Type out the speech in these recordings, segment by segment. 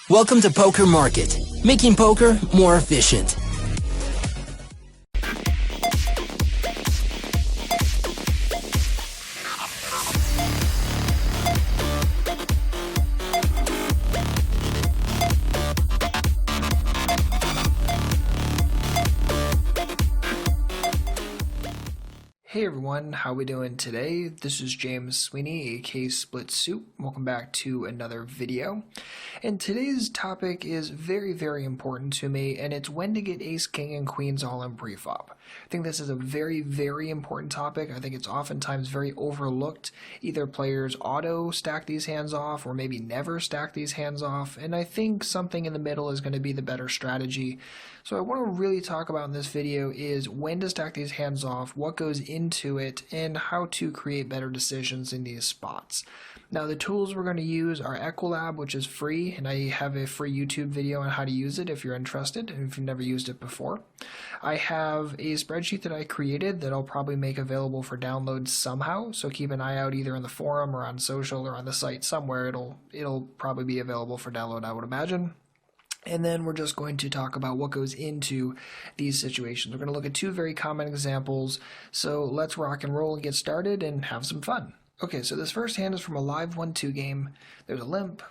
Welcome to Poker Market, making poker more efficient. Hey everyone, how we doing today? This is James Sweeney, aka Splitsuit. Welcome back to another video. And today's topic is very important to me, and it's when to get ace, king, and queens all in preflop. I think this is a very important topic. I think it's oftentimes very overlooked. Either players auto stack these hands off or maybe never stack these hands off, and I think something in the middle is going to be the better strategy. So I want to really talk about in this video is when to stack these hands off, what goes into it, and how to create better decisions in these spots. Now the tools we're going to use are Equilab, which is free, and I have a free YouTube video on how to use it if you're interested and if you've never used it before. I have a spreadsheet that I created that I'll probably make available for download somehow, so keep an eye out either in the forum or on social or on the site somewhere. It'll probably be available for download, I would imagine. And then we're just going to talk about what goes into these situations. We're going to look at two very common examples. So let's rock and roll and get started and have some fun. Okay, so this first hand is from a live 1-2 game. There's a limp.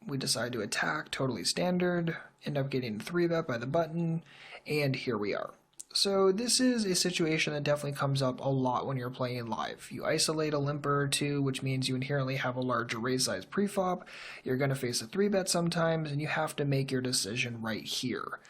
We decide to attack, totally standard. End up getting 3-bet by the button. And here we are. So this is a situation that definitely comes up a lot when you're playing live. You isolate a limper or two, which means you inherently have a larger raise size preflop. You're going to face a 3-bet sometimes, and you have to make your decision right here.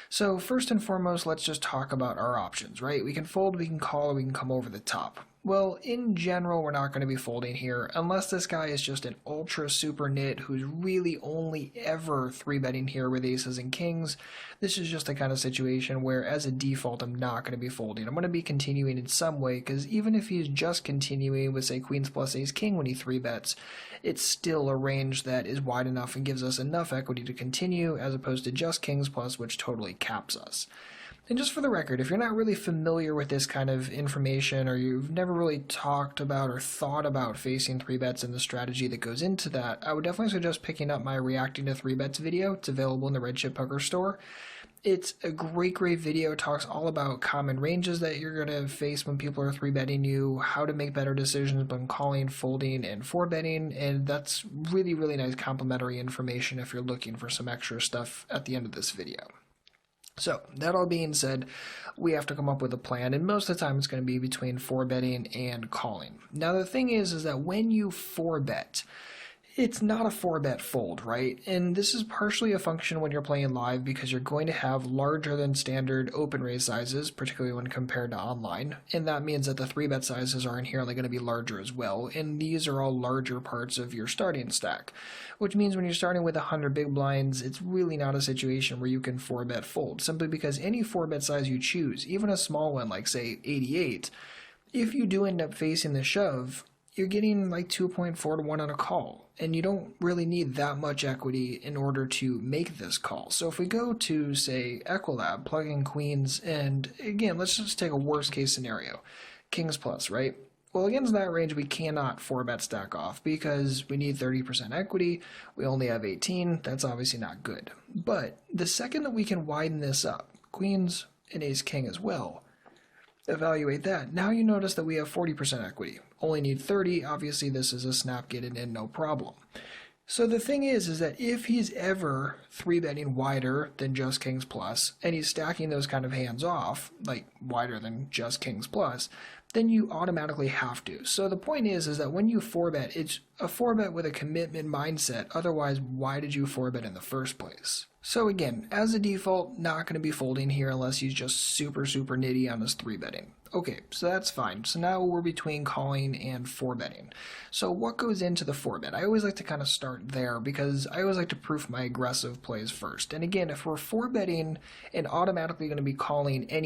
So first and foremost, let's just talk about our options, right? We can fold, we can call, or we can come over the top. Well, in general, we're not going to be folding here unless this guy is just an ultra super nit who's really only ever 3-betting here with aces and kings. This is just the kind of situation where as a default, I'm not going to be folding. I'm going to be continuing in some way, because even if he's just continuing with say queens plus ace king when he 3-bets, it's still a range that is wide enough and gives us enough equity to continue, as opposed to just kings plus, which totally caps us. And just for the record, if you're not really familiar with this kind of information, or you've never really talked about or thought about facing 3-bets and the strategy that goes into that, I would definitely suggest picking up my Reacting to 3-bets video. It's available in the Red Chip Poker Store. It's a great video. It talks all about common ranges that you're going to face when people are 3-betting you, how to make better decisions when calling, folding, and 4-betting, and that's really nice complementary information if you're looking for some extra stuff at the end of this video. So, that all being said, we have to come up with a plan, and most of the time it's going to be between 4-betting and calling. Now the thing is that when you 4-bet, it's not a 4-bet fold, right? And this is partially a function when you're playing live because you're going to have larger than standard open raise sizes, particularly when compared to online. And that means that the 3-bet sizes are inherently going to be larger as well. And these are all larger parts of your starting stack, which means when you're starting with 100 big blinds, it's really not a situation where you can 4-bet fold, simply because any 4-bet size you choose, even a small one like say 88, if you do end up facing the shove, you're getting like 2.4 to 1 on a call, and you don't really need that much equity in order to make this call. So if we go to, say, Equilab, plug in queens, and again, let's just take a worst case scenario, kings plus, right? Well, against that range, we cannot 4-bet stack off because we need 30% equity. We only have 18. That's obviously not good. But the second that we can widen this up, queens and ace king as well, evaluate that. Now you notice that we have 40% equity. Only need 30. Obviously, this is a snap, get it in, no problem. So the thing is that if he's ever 3-betting wider than just kings plus, and he's stacking those kind of hands off, like wider than just kings plus, then you automatically have to. So the point is that when you 4-bet, it's a 4-bet with a commitment mindset. Otherwise, why did you 4-bet in the first place? So again, as a default, not going to be folding here unless he's just super nitty on his 3-betting. Okay, so that's fine. So now we're between calling and 4-betting. So what goes into the 4-bet? I always like to kind of start there because I always like to proof my aggressive plays first. And again, if we're 4-betting and automatically going to be calling any